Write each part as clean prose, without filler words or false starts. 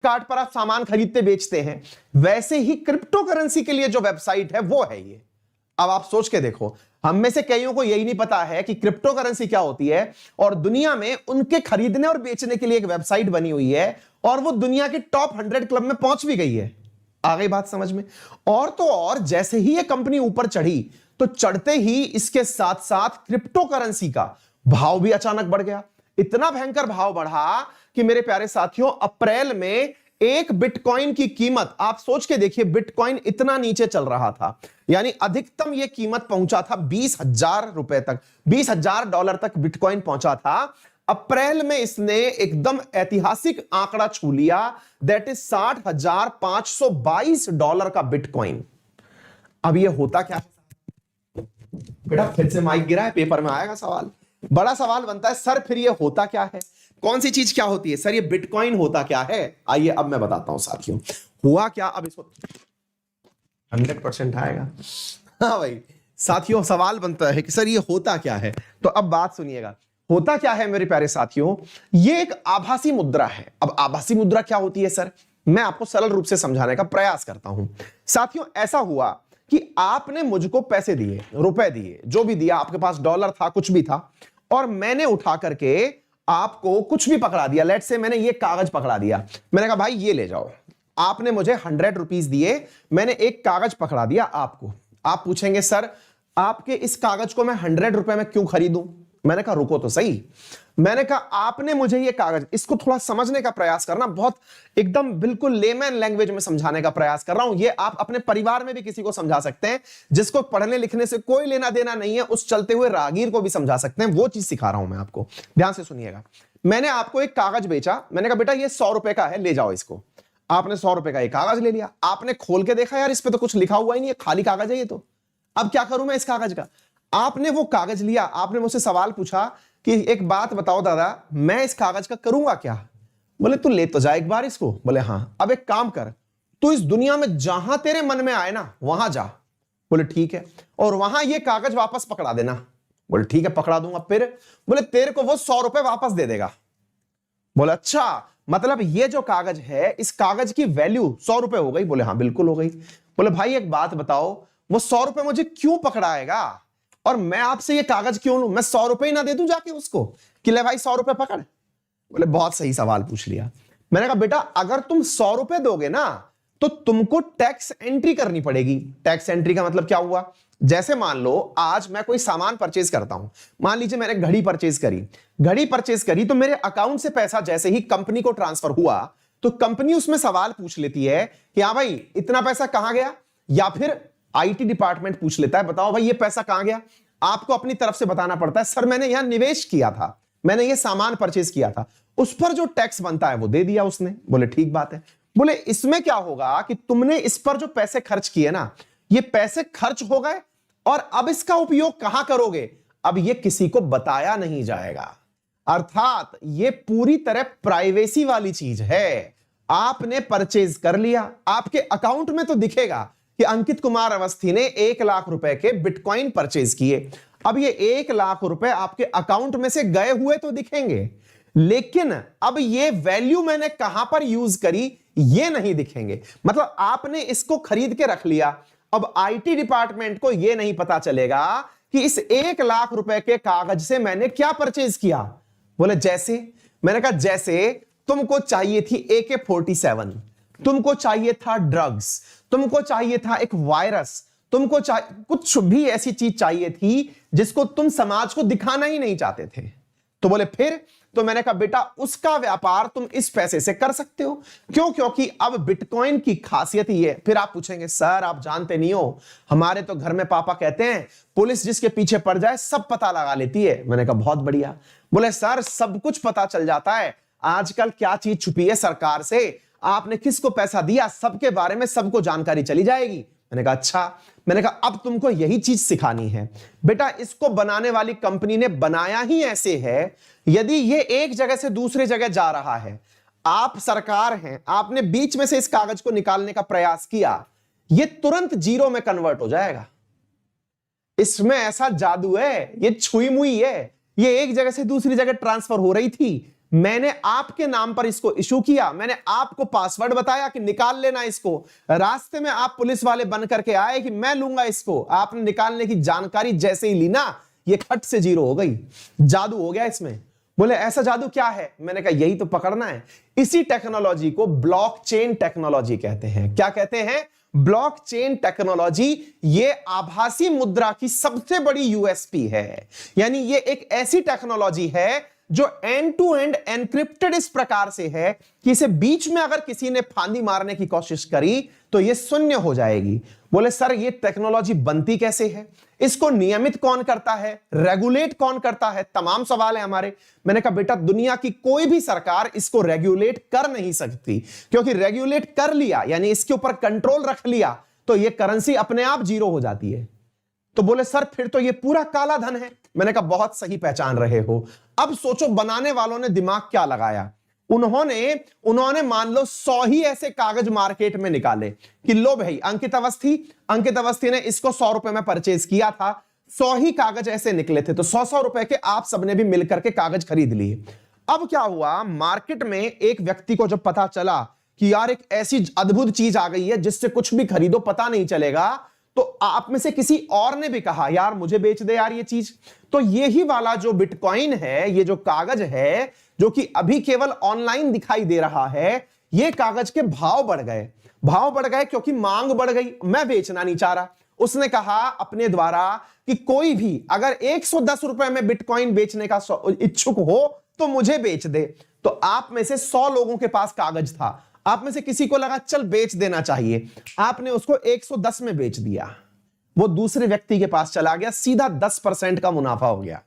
Card पर आप सामान खरीदते बेचते हैं, वैसे ही क्रिप्टो करेंसी के लिए जो वेबसाइट है वो है ये। अब आप सोच के देखो, हम में से कईयों को यही नहीं पता है कि क्रिप्टो करेंसी क्या होती है, और दुनिया में उनके खरीदने और बेचने के लिए एक वेबसाइट बनी हुई है, और वो दुनिया के टॉप 100 क्लब में पहुंच भी गई है। आ गई बात समझ में? और तो और जैसे ही ये कंपनी ऊपर चढ़ी, तो चढ़ते ही इसके साथ साथ क्रिप्टो करेंसी का भाव भी अचानक बढ़ गया। इतना भयंकर भाव बढ़ा कि मेरे प्यारे साथियों, अप्रैल में एक बिटकॉइन की कीमत, आप सोच के देखिए, बिटकॉइन इतना नीचे चल रहा था, यानी अधिकतम यह कीमत पहुंचा था 20,000 रुपए तक, $20,000 तक बिटकॉइन पहुंचा था। अप्रैल में इसने एकदम ऐतिहासिक आंकड़ा छू लिया, दैट इज $60,522 का बिटकॉइन। अब यह होता क्या है बेटा? फिर से माइक गिरा है, पेपर में आएगा सवाल। बड़ा सवाल बनता है, सर फिर यह होता क्या है? कौन सी चीज क्या होती है? सर ये बिटकॉइन होता क्या है? आइए अब मैं बताता हूं साथियों, हुआ क्या। अब इसको 100% आएगा। हाँ भाई साथियों, सवाल बनता है कि सर ये होता क्या है। तो अब बात सुनिएगा, होता क्या है मेरे प्यारे साथियों, ये एक आभासी मुद्रा है। अब आभासी मुद्रा क्या होती है सर? मैं आपको सरल रूप से समझाने का प्रयास करता हूं। साथियों, ऐसा हुआ कि आपने मुझको पैसे दिए, रुपए दिए, जो भी दिया, आपके पास डॉलर था, कुछ भी था, और मैंने उठा करके आपको कुछ भी पकड़ा दिया। लेट्स से मैंने ये कागज पकड़ा दिया, मैंने कहा भाई ये ले जाओ। आपने मुझे 100 रुपीज दिए, मैंने एक कागज पकड़ा दिया आपको। आप पूछेंगे सर आपके इस कागज को मैं 100 रुपए में क्यों खरीदूं? मैंने कहा रुको तो सही। मैंने कहा आपने मुझे ये कागज, इसको थोड़ा समझने का प्रयास करना, बहुत एकदम बिल्कुल लेमैन लैंग्वेज में समझाने का प्रयास कर रहा हूं। ये आप अपने परिवार में भी किसी को समझा सकते हैं, जिसको पढ़ने लिखने से कोई लेना देना नहीं है, उस चलते हुए राहगीर को भी समझा सकते हैं। वो चीज सिखा रहा हूं मैं आपको, ध्यान से सुनिएगा। मैंने आपको एक कागज बेचा, मैंने कहा बेटा ये 100 रुपए का है, ले जाओ इसको। आपने 100 रुपए का एक कागज ले लिया, आपने खोल के देखा यार इस पे तो कुछ लिखा हुआ ही नहीं है, खाली कागज है ये तो, अब क्या करूं मैं इस कागज का? आपने वो कागज लिया, आपने मुझसे सवाल पूछा कि एक बात बताओ दादा, मैं इस कागज का करूंगा क्या? बोले तू ले तो जा एक बार इसको। बोले हाँ। अब एक काम कर, तू इस दुनिया में जहां तेरे मन में आए ना वहां जा। बोले ठीक है, और वहां ये कागज वापस पकड़ा देना। बोले ठीक है पकड़ा दूंगा। फिर बोले तेरे को वो 100 रुपए वापस दे देगा। बोले अच्छा, मतलब ये जो कागज है, इस कागज की वैल्यू 100 रुपए हो गई? बोले हाँ बिल्कुल हो गई। बोले भाई एक बात बताओ, वो 100 रुपए मुझे क्यों पकड़ाएगा, और मैं आपसे ये कागज क्यों लूं? मैं 100 रुपए ही ना दे दूं जाके उसको कि ले भाई 100 रुपए पकड़? बोले बहुत सही सवाल पूछ लिया। मैंने कहा बेटा अगर तुम 100 रुपए दोगे ना तो तुमको टैक्स एंट्री करनी पड़ेगी। टैक्स एंट्री का मतलब क्या हुआ? जैसे मान लो आज मैं कोई सामान परचेज करता हूं, मान लीजिए मैंने घड़ी परचेज करी, तो मेरे अकाउंट से पैसा जैसे ही कंपनी को ट्रांसफर हुआ, तो कंपनी उसमें सवाल पूछ लेती है कि हाँ भाई इतना पैसा कहां गया, या फिर आईटी डिपार्टमेंट पूछ लेता है बताओ भाई ये पैसा कहां गया। आपको अपनी तरफ से बताना पड़ता है सर मैंने यहां निवेश किया था, मैंने ये सामान परचेज किया था, उस पर जो टैक्स बनता है वो दे दिया उसने। बोले ठीक बात है। बोले इसमें क्या होगा कि तुमने इस पर जो पैसे खर्च किए ना, ये पैसे खर्च हो गए, और अब इसका उपयोग कहां करोगे? अब ये किसी को बताया नहीं जाएगा, अर्थात ये पूरी तरह प्राइवेसी वाली चीज है। आपने परचेज कर लिया, आपके अकाउंट में तो दिखेगा कि अंकित कुमार अवस्थी ने 1 लाख रुपए के बिटकॉइन परचेज किए। अब ये 1 लाख रुपए आपके अकाउंट में से गए हुए तो दिखेंगे, लेकिन अब ये वैल्यू मैंने कहां पर यूज करी ये नहीं दिखेंगे। मतलब आपने इसको खरीद के रख लिया, अब आईटी डिपार्टमेंट को यह नहीं पता चलेगा कि इस 1 लाख रुपए के कागज से मैंने क्या परचेज किया। बोले जैसे, मैंने कहा जैसे तुमको चाहिए थी AK-47, तुमको चाहिए था ड्रग्स, तुमको चाहिए था एक वायरस, तुमको कुछ भी ऐसी चीज चाहिए थी जिसको तुम समाज को दिखाना ही नहीं चाहते थे। तो बोले फिर? तो मैंने कहा बेटा उसका व्यापार तुम इस पैसे से कर सकते हो। क्यों? क्योंकि अब बिटकॉइन की खासियत ही है। फिर आप पूछेंगे सर आप जानते नहीं हो, हमारे तो घर में पापा कहते हैं पुलिस जिसके पीछे पड़ जाए सब पता लगा लेती है। मैंने कहा बहुत बढ़िया। बोले सर सब कुछ पता चल जाता है, आजकल क्या चीज छुपी है सरकार से, आपने किसको पैसा दिया सबके बारे में सबको जानकारी चली जाएगी। मैंने कहा अच्छा। मैंने कहा अब तुमको यही चीज सिखानी है बेटा, इसको बनाने वाली कंपनी ने बनाया ही ऐसे है, यदि ये एक जगह से दूसरे जगह जा रहा है, आप सरकार हैं, आपने बीच में से इस कागज को निकालने का प्रयास किया, ये तुरंत जीरो में कन्वर्ट हो जाएगा। इसमें ऐसा जादू है, ये छुई मुई है, ये एक जगह से दूसरी जगह ट्रांसफर हो रही थी, मैंने आपके नाम पर इसको इशू किया, मैंने आपको पासवर्ड बताया कि निकाल लेना इसको, रास्ते में आप पुलिस वाले बन करके आए कि मैं लूंगा इसको, आपने निकालने की जानकारी जैसे ही ली ना, ये खट से जीरो हो गई, जादू हो गया इसमें। बोले ऐसा जादू क्या है? मैंने कहा यही तो पकड़ना है। इसी टेक्नोलॉजी को ब्लॉकचेन टेक्नोलॉजी कहते हैं। क्या कहते हैं? Blockchain technology. ये आभासी मुद्रा की सबसे बड़ी यूएसपी है। यानी ये एक ऐसी टेक्नोलॉजी है जो एंड टू एंड एनक्रिप्टेड इस प्रकार से है कि इसे बीच में अगर किसी ने फांदी मारने की कोशिश करी तो ये शून्य हो जाएगी। बोले सर ये टेक्नोलॉजी बनती कैसे है? इसको नियमित कौन करता है? रेगुलेट कौन करता है? तमाम सवाल है हमारे। मैंने कहा बेटा दुनिया की कोई भी सरकार इसको रेगुलेट कर नहीं सकती, क्योंकि रेगुलेट कर लिया यानी इसके ऊपर कंट्रोल रख लिया तो ये करेंसी अपने आप जीरो हो जाती है। तो बोले सर फिर तो ये पूरा काला धन है। मैंने कहा बहुत सही पहचान रहे हो। अब सोचो बनाने वालों ने दिमाग क्या लगाया। उन्होंने मान लो 100 ही ऐसे कागज मार्केट में निकाले कि लो भाई अंकित अवस्थी ने इसको 100 रुपए में परचेज किया था, 100 ही कागज ऐसे निकले थे, तो 100 रुपए के आप सबने भी मिलकर के कागज खरीद लिए। अब क्या हुआ, मार्केट में एक व्यक्ति को जब पता चला कि यार एक ऐसी अद्भुत चीज आ गई है जिससे कुछ भी खरीदो पता नहीं चलेगा, तो आप में से किसी और ने भी कहा यार मुझे बेच दे यार ये चीज। तो यही वाला जो बिटकॉइन है, ये जो कागज है जो कि अभी केवल ऑनलाइन दिखाई दे रहा है, ये कागज के भाव बढ़ गए क्योंकि मांग बढ़ गई। मैं बेचना नहीं चाह रहा। उसने कहा अपने द्वारा कि कोई भी अगर 110 रुपए में बिटकॉइन बेचने का इच्छुक हो तो मुझे बेच दे। तो आप में से 100 लोगों के पास कागज था, आप में से किसी को लगा चल बेच देना चाहिए, आपने उसको 110 में बेच दिया, वो दूसरे व्यक्ति के पास चला गया, सीधा 10% का मुनाफा हो गया।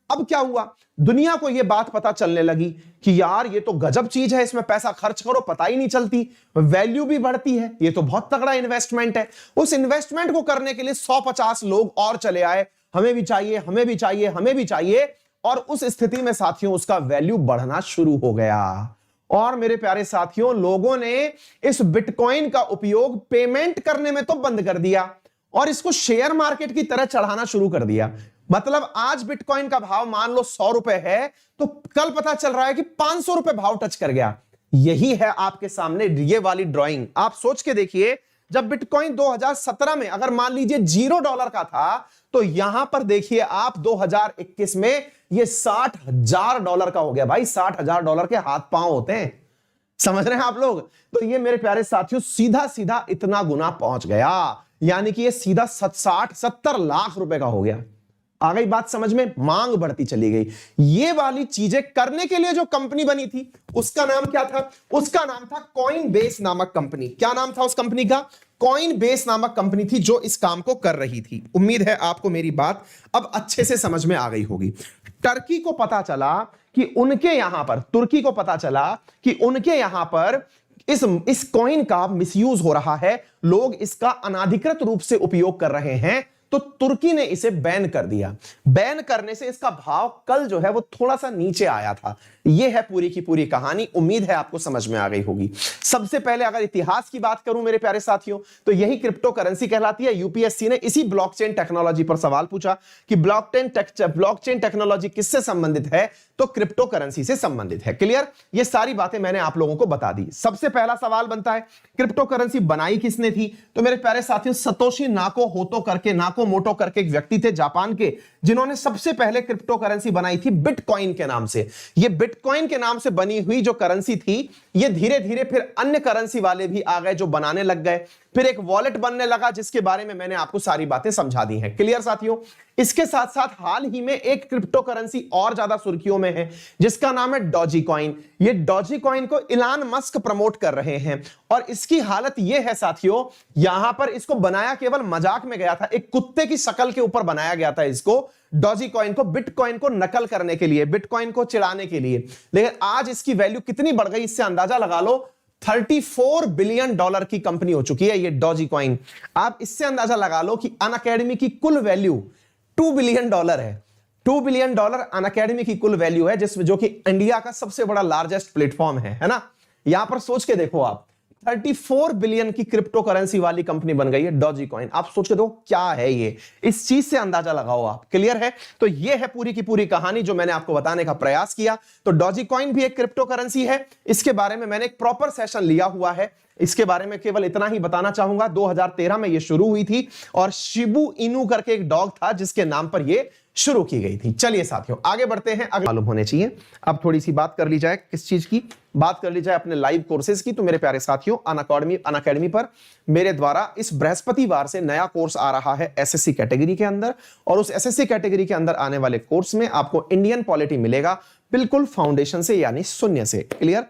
अब क्या हुआ, दुनिया को यह बात पता चलने लगी कि यार ये तो गजब चीज है, इसमें पैसा खर्च करो पता ही नहीं चलती, वैल्यू भी बढ़ती है, ये तो बहुत तगड़ा इन्वेस्टमेंट है। उस इन्वेस्टमेंट को करने के लिए 150 लोग और चले आए, हमें भी चाहिए, हमें भी चाहिए, हमें भी चाहिए। और उस स्थिति में साथियों उसका वैल्यू बढ़ना शुरू हो गया। और मेरे प्यारे साथियों, लोगों ने इस बिटकॉइन का उपयोग पेमेंट करने में तो बंद कर दिया और इसको शेयर मार्केट की तरह चढ़ाना शुरू कर दिया। मतलब आज बिटकॉइन का भाव मान लो 100 रुपए है, तो कल पता चल रहा है कि 500 रुपए भाव टच कर गया। यही है आपके सामने ये वाली ड्राइंग। आप सोच के देखिए, जब बिटकॉइन 2017 में अगर मान लीजिए $0 का था, तो यहां पर देखिए आप 2021 में ये $60,000 का हो गया। भाई $60,000 के हाथ पांव होते हैं, समझ रहे हैं आप लोग? तो ये मेरे प्यारे साथियों सीधा सीधा इतना गुना पहुंच गया, यानी कि ये सीधा 60-70 लाख रुपए का हो गया। आ गई बात समझ में? मांग बढ़ती चली गई। ये वाली चीजें करने के लिए जो कंपनी बनी थी उसका नाम क्या था? उसका नाम था कॉइनबेस नामक कंपनी। क्या नाम था उस कंपनी का? कॉइनबेस नामक कंपनी थी जो इस काम को कर रही थी। उम्मीद है आपको मेरी बात अब अच्छे से समझ में आ गई होगी। टर्की को पता चला कि उनके यहां पर, तुर्की को पता चला कि उनके यहां पर इस कॉइन का मिसयूज हो रहा है, लोग इसका अनाधिकृत रूप से उपयोग कर रहे हैं, तो तुर्की ने इसे बैन कर दिया। बैन करने से इसका भाव कल जो है वो थोड़ा सा नीचे आया था। यह है पूरी की पूरी कहानी। उम्मीद है आपको समझ में आ गई होगी। सबसे पहले अगर इतिहास की बात करूं मेरे प्यारे साथियों, तो यही क्रिप्टो करेंसी कहलाती है। यूपीएससी ने इसी ब्लॉकचेन टेक्नोलॉजी पर सवाल पूछा कि ब्लॉकचेन टेक्नोलॉजी किससे संबंधित है? तो क्रिप्टो करेंसी से संबंधित है। क्लियर? ये सारी बातें मैंने आप लोगों को बता दी। सबसे पहला सवाल बनता है क्रिप्टो करेंसी बनाई किसने थी? तो मेरे प्यारे साथियों सतोशी नाकामोटो करके एक व्यक्ति थे जापान के, जिन्होंने सबसे पहले क्रिप्टो करेंसी बनाई थी बिटकॉइन के नाम से। ये बिटकॉइन के नाम से बनी हुई जो करेंसी थी, ये धीरे धीरे फिर अन्य करेंसी वाले भी आ गए जो बनाने लग गए, फिर एक वॉलेट बनने लगा जिसके बारे में मैंने आपको सारी बातें समझा दी हैं। क्लियर साथियों? इसके साथ साथ हाल ही में एक क्रिप्टो करेंसी और ज्यादा सुर्खियों में है जिसका नाम है डॉजी कॉइन। ये डॉजी कॉइन को इलान मस्क प्रमोट कर रहे हैं और इसकी हालत यह है साथियों, यहां पर इसको बनाया केवल मजाक में गया था, एक कुत्ते की शक्ल के ऊपर बनाया गया था इसको, डॉजी कॉइन को, बिटकॉइन को नकल करने के लिए, बिटकॉइन को चिढ़ाने के लिए। लेकिन आज इसकी वैल्यू कितनी बढ़ गई इससे अंदाजा लगा लो। $34 बिलियन की कंपनी हो चुकी है ये डॉजी कॉइन। आप इससे अंदाजा लगा लो कि अनअकैडमी की कुल वैल्यू $2 बिलियन है। $2 बिलियन अनअकैडमी की कुल वैल्यू है, जिसमें जो कि इंडिया का सबसे बड़ा लार्जेस्ट प्लेटफॉर्म है ना? यहां पर सोच के देखो आप, 34 बिलियन की क्रिप्टो करेंसी वाली कंपनी बन गई है डॉजी कॉइन। आप सोच के देखो क्या है ये, इस चीज से अंदाजा लगाओ आप। क्लियर है? तो ये है पूरी की पूरी कहानी जो मैंने आपको बताने का प्रयास किया। तो डॉजी कॉइन भी एक क्रिप्टो करेंसी है, इसके बारे में मैंने एक प्रॉपर सेशन लिया हुआ है। इसके बारे में केवल इतना ही बताना चाहूंगा, 2013 में ये शुरू हुई थी और शिबू इनू करके एक डॉग था जिसके नाम पर ये शुरू की गई थी। चलिए साथियों आगे बढ़ते हैं, अगले मालूम होने चाहिए। अब थोड़ी सी बात कर ली जाए, किस चीज की बात कर ली जाए? अपने लाइव कोर्सेज की। तो मेरे प्यारे साथियों अनअकैडमी पर मेरे द्वारा इस बृहस्पतिवार से नया कोर्स आ रहा है एसएससी कैटेगरी के अंदर, और उस एसएससी कैटेगरी के अंदर आने वाले कोर्स में आपको इंडियन पॉलिटी मिलेगा बिल्कुल फाउंडेशन से, यानी शून्य से। क्लियर?